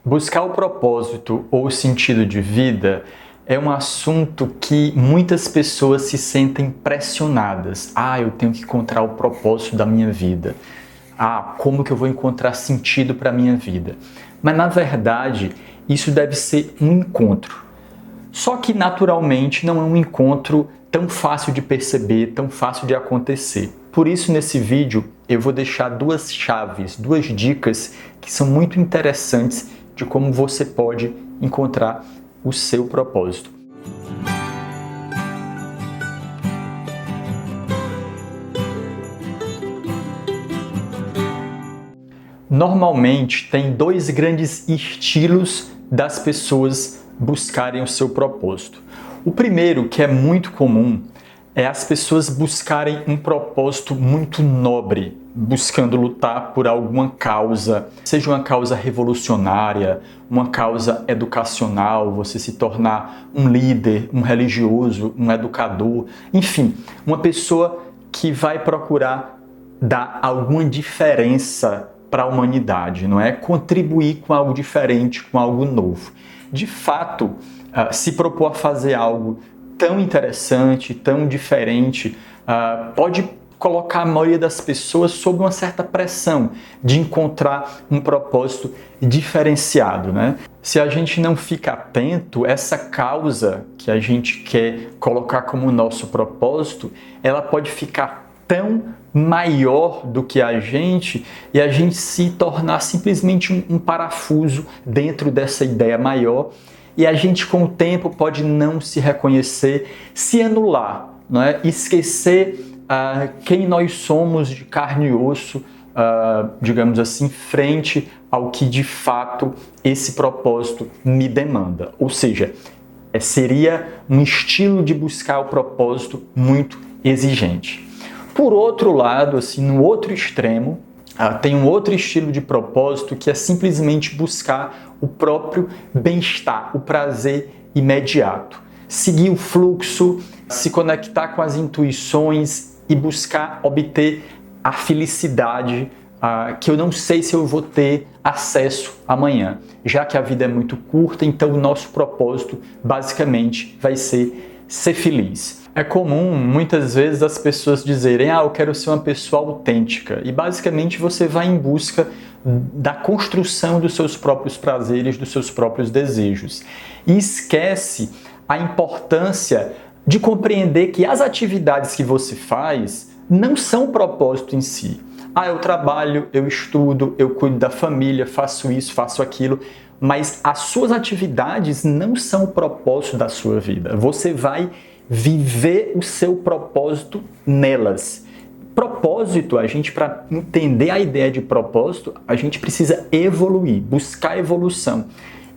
Buscar o propósito ou o sentido de vida é um assunto que muitas pessoas se sentem pressionadas. Eu tenho que encontrar o propósito da minha vida. Como que eu vou encontrar sentido para a minha vida? Mas, na verdade, isso deve ser um encontro. Só que, naturalmente, não é um encontro tão fácil de perceber, tão fácil de acontecer. Por isso, nesse vídeo, eu vou deixar duas chaves, duas dicas que são muito interessantes de como você pode encontrar o seu propósito. Normalmente, tem dois grandes estilos das pessoas buscarem o seu propósito. O primeiro, que é muito comum, é as pessoas buscarem um propósito muito nobre, buscando lutar por alguma causa, seja uma causa revolucionária, uma causa educacional, você se tornar um líder, um religioso, um educador, enfim, uma pessoa que vai procurar dar alguma diferença para a humanidade, não é? Contribuir com algo diferente, com algo novo. De fato, se propor a fazer algo tão interessante, tão diferente, pode colocar a maioria das pessoas sob uma certa pressão de encontrar um propósito diferenciado, né? Se a gente não fica atento, essa causa que a gente quer colocar como nosso propósito, ela pode ficar tão maior do que a gente e a gente se tornar simplesmente um parafuso dentro dessa ideia maior e a gente com o tempo pode não se reconhecer, se anular, não é? Esquecer quem nós somos de carne e osso, digamos assim, frente ao que de fato esse propósito me demanda. Ou seja, seria um estilo de buscar o propósito muito exigente. Por outro lado, assim, no outro extremo, tem um outro estilo de propósito que é simplesmente buscar o próprio bem-estar, o prazer imediato. Seguir o fluxo, se conectar com as intuições e buscar obter a felicidade que eu não sei se eu vou ter acesso amanhã. Já que a vida é muito curta, então o nosso propósito basicamente vai ser feliz. É comum, muitas vezes, as pessoas dizerem eu quero ser uma pessoa autêntica. E, basicamente, você vai em busca da construção dos seus próprios prazeres, dos seus próprios desejos. E esquece a importância de compreender que as atividades que você faz não são o propósito em si. Eu trabalho, eu estudo, eu cuido da família, faço isso, faço aquilo. Mas as suas atividades não são o propósito da sua vida. Você vai viver o seu propósito nelas. Propósito, para entender a ideia de propósito, a gente precisa evoluir, buscar evolução.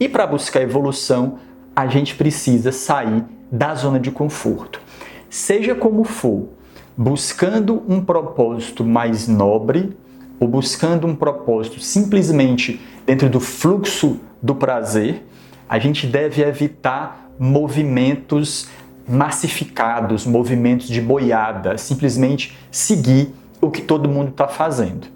E para buscar evolução, a gente precisa sair da zona de conforto. Seja como for, buscando um propósito mais nobre ou buscando um propósito simplesmente dentro do fluxo do prazer, a gente deve evitar movimentos massificados, movimentos de boiada, simplesmente seguir o que todo mundo está fazendo.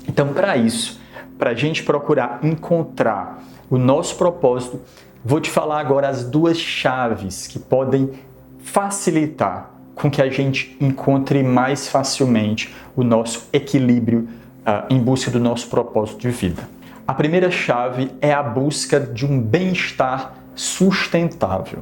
Então, para isso, para a gente procurar encontrar o nosso propósito, vou te falar agora as duas chaves que podem facilitar com que a gente encontre mais facilmente o nosso equilíbrio em busca do nosso propósito de vida. A primeira chave é a busca de um bem-estar sustentável.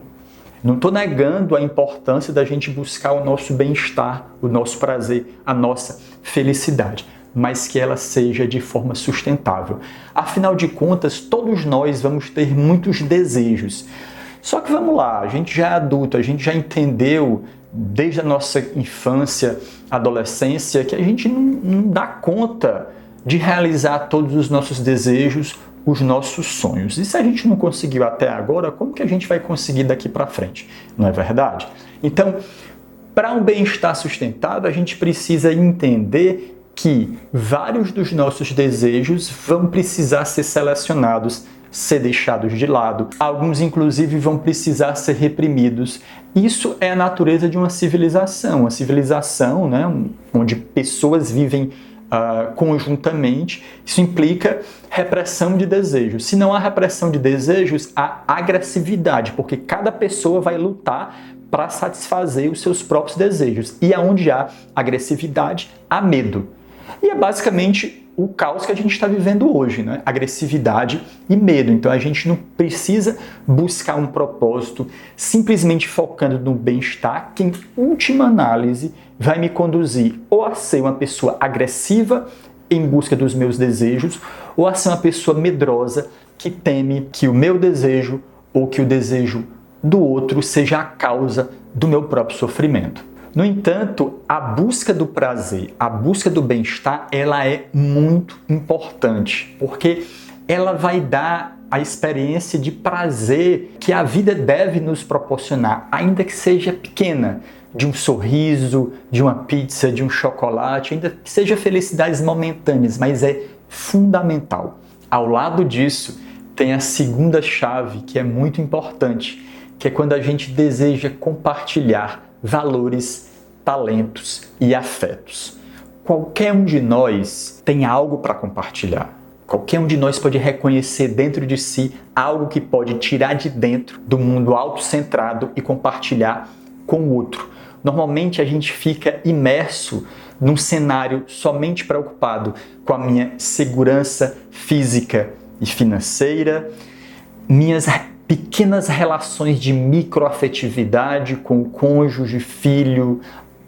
Não estou negando a importância da gente buscar o nosso bem-estar, o nosso prazer, a nossa felicidade, mas que ela seja de forma sustentável. Afinal de contas, todos nós vamos ter muitos desejos. Só que vamos lá, a gente já é adulto, a gente já entendeu desde a nossa infância, adolescência, que a gente não dá conta de realizar todos os nossos desejos, os nossos sonhos. E se a gente não conseguiu até agora, como que a gente vai conseguir daqui para frente? Não é verdade? Então, para um bem-estar sustentável, a gente precisa entender que vários dos nossos desejos vão precisar ser selecionados, ser deixados de lado. Alguns, inclusive, vão precisar ser reprimidos. Isso é a natureza de uma civilização, né, onde pessoas vivem conjuntamente. Isso implica repressão de desejos. Se não há repressão de desejos, há agressividade, porque cada pessoa vai lutar para satisfazer os seus próprios desejos. E aonde há agressividade, há medo. E é basicamente o caos que a gente está vivendo hoje, né? Agressividade e medo. Então a gente não precisa buscar um propósito simplesmente focando no bem-estar, que em última análise vai me conduzir ou a ser uma pessoa agressiva em busca dos meus desejos, ou a ser uma pessoa medrosa que teme que o meu desejo ou que o desejo do outro seja a causa do meu próprio sofrimento. No entanto, a busca do prazer, a busca do bem-estar, ela é muito importante, porque ela vai dar a experiência de prazer que a vida deve nos proporcionar, ainda que seja pequena, de um sorriso, de uma pizza, de um chocolate, ainda que seja felicidades momentâneas, mas é fundamental. Ao lado disso, tem a segunda chave, que é muito importante, que é quando a gente deseja compartilhar valores, talentos e afetos. Qualquer um de nós tem algo para compartilhar. Qualquer um de nós pode reconhecer dentro de si algo que pode tirar de dentro do mundo autocentrado e compartilhar com o outro. Normalmente a gente fica imerso num cenário somente preocupado com a minha segurança física e financeira, minhas pequenas relações de microafetividade com o cônjuge, filho,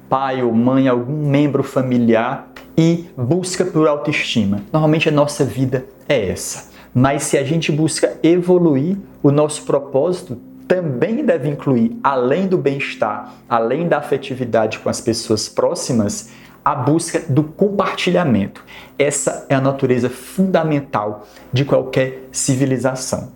pai ou mãe, algum membro familiar e busca por autoestima. Normalmente a nossa vida é essa. Mas se a gente busca evoluir, o nosso propósito também deve incluir, além do bem-estar, além da afetividade com as pessoas próximas, a busca do compartilhamento. Essa é a natureza fundamental de qualquer civilização.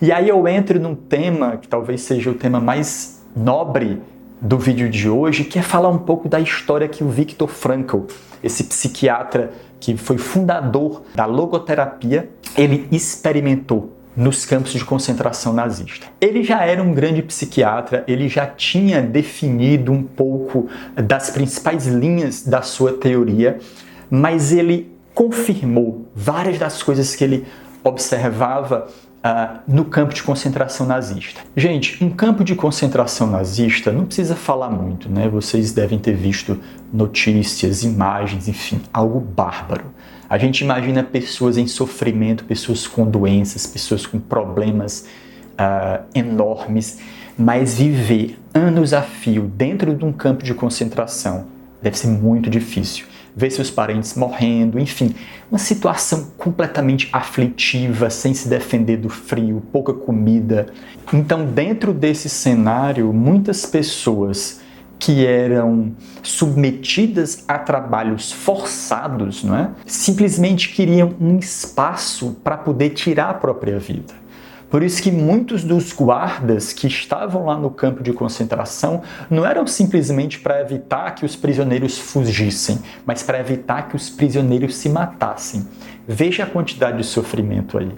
E aí eu entro num tema que talvez seja o tema mais nobre do vídeo de hoje, que é falar um pouco da história que o Viktor Frankl, esse psiquiatra que foi fundador da logoterapia, ele experimentou nos campos de concentração nazista. Ele já era um grande psiquiatra, ele já tinha definido um pouco das principais linhas da sua teoria, mas ele confirmou várias das coisas que ele observava no campo de concentração nazista. Gente, um campo de concentração nazista não precisa falar muito, né? Vocês devem ter visto notícias, imagens, enfim, algo bárbaro. A gente imagina pessoas em sofrimento, pessoas com doenças, pessoas com problemas enormes, mas viver anos a fio dentro de um campo de concentração deve ser muito difícil. Ver seus parentes morrendo, enfim, uma situação completamente aflitiva, sem se defender do frio, pouca comida. Então, dentro desse cenário, muitas pessoas que eram submetidas a trabalhos forçados, não é? Simplesmente queriam um espaço para poder tirar a própria vida. Por isso que muitos dos guardas que estavam lá no campo de concentração não eram simplesmente para evitar que os prisioneiros fugissem, mas para evitar que os prisioneiros se matassem. Veja a quantidade de sofrimento aí.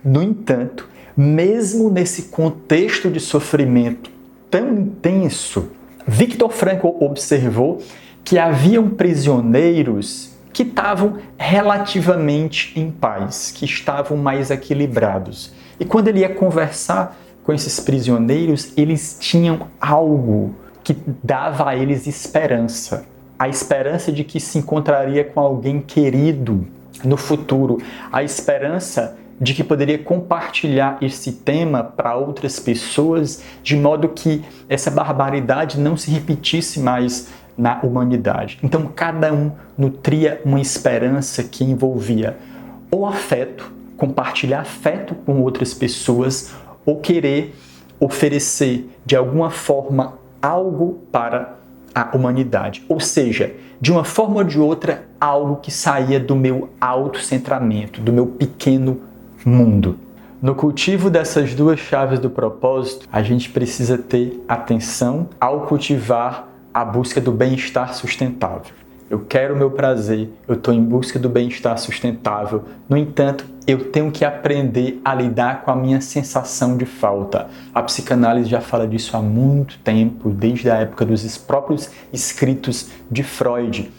No entanto, mesmo nesse contexto de sofrimento tão intenso, Viktor Frankl observou que haviam prisioneiros que estavam relativamente em paz, que estavam mais equilibrados. E quando ele ia conversar com esses prisioneiros, eles tinham algo que dava a eles esperança. A esperança de que se encontraria com alguém querido no futuro. A esperança de que poderia compartilhar esse tema para outras pessoas, de modo que essa barbaridade não se repetisse mais na humanidade. Então, cada um nutria uma esperança que envolvia o afeto, compartilhar afeto com outras pessoas, ou querer oferecer de alguma forma algo para a humanidade. Ou seja, de uma forma ou de outra, algo que saía do meu autocentramento, do meu pequeno mundo. No cultivo dessas duas chaves do propósito, a gente precisa ter atenção ao cultivar a busca do bem-estar sustentável. Eu quero o meu prazer, eu estou em busca do bem-estar sustentável. No entanto, eu tenho que aprender a lidar com a minha sensação de falta. A psicanálise já fala disso há muito tempo, desde a época dos próprios escritos de Freud,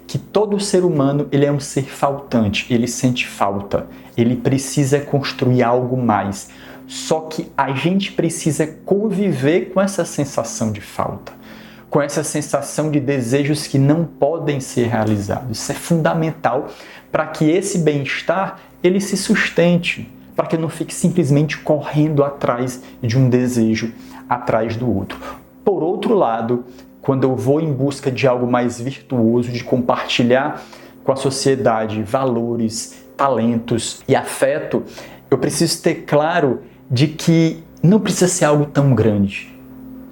que todo ser humano ele é um ser faltante, ele sente falta, ele precisa construir algo mais. Só que a gente precisa conviver com essa sensação de falta, com essa sensação de desejos que não podem ser realizados. Isso é fundamental para que esse bem-estar ele se sustente, para que eu não fique simplesmente correndo atrás de um desejo, atrás do outro. Por outro lado, quando eu vou em busca de algo mais virtuoso, de compartilhar com a sociedade valores, talentos e afeto, eu preciso ter claro de que não precisa ser algo tão grande,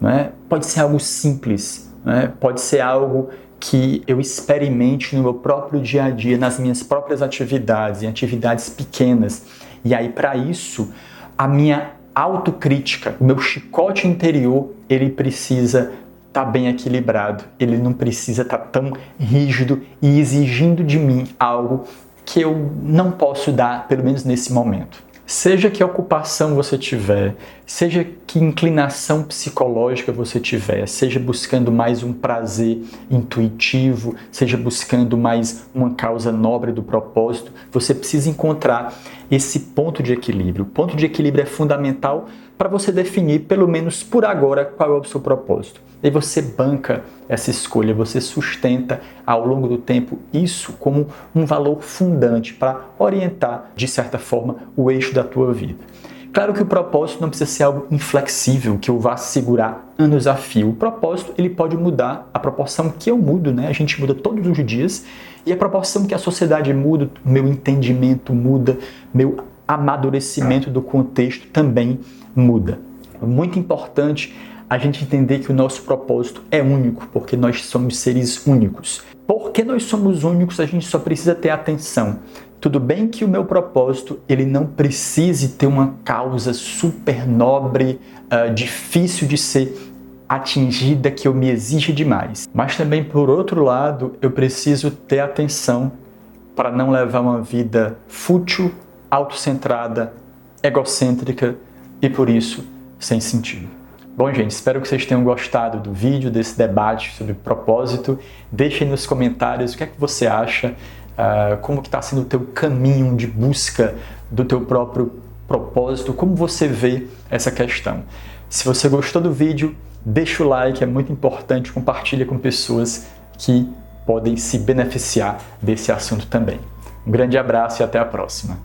né? Pode ser algo simples, né? Pode ser algo que eu experimente no meu próprio dia a dia, nas minhas próprias atividades, em atividades pequenas. E aí, para isso, a minha autocrítica, o meu chicote interior, ele precisa estar bem equilibrado. Ele não precisa estar tão rígido e exigindo de mim algo que eu não posso dar, pelo menos nesse momento. Seja que ocupação você tiver, seja que inclinação psicológica você tiver, seja buscando mais um prazer intuitivo, seja buscando mais uma causa nobre do propósito, você precisa encontrar esse ponto de equilíbrio. O ponto de equilíbrio é fundamental para você definir, pelo menos por agora, qual é o seu propósito. E você banca essa escolha, você sustenta ao longo do tempo isso como um valor fundante para orientar, de certa forma, o eixo da tua vida. Claro que o propósito não precisa ser algo inflexível, que eu vá segurar anos a fio. O propósito ele pode mudar a proporção que eu mudo, né? A gente muda todos os dias e a proporção que a sociedade muda, o meu entendimento muda, meu amadurecimento do contexto também muda. É muito importante a gente entender que o nosso propósito é único, porque nós somos seres únicos. Porque nós somos únicos, a gente só precisa ter atenção. Tudo bem que o meu propósito ele não precise ter uma causa super nobre, difícil de ser atingida, que eu me exija demais. Mas também, por outro lado, eu preciso ter atenção para não levar uma vida fútil, autocentrada, egocêntrica e, por isso, sem sentido. Bom, gente, espero que vocês tenham gostado do vídeo, desse debate sobre propósito. Deixem nos comentários o que é que você acha, como que está sendo o teu caminho de busca do teu próprio propósito, como você vê essa questão. Se você gostou do vídeo, deixa o like, é muito importante, compartilha com pessoas que podem se beneficiar desse assunto também. Um grande abraço e até a próxima.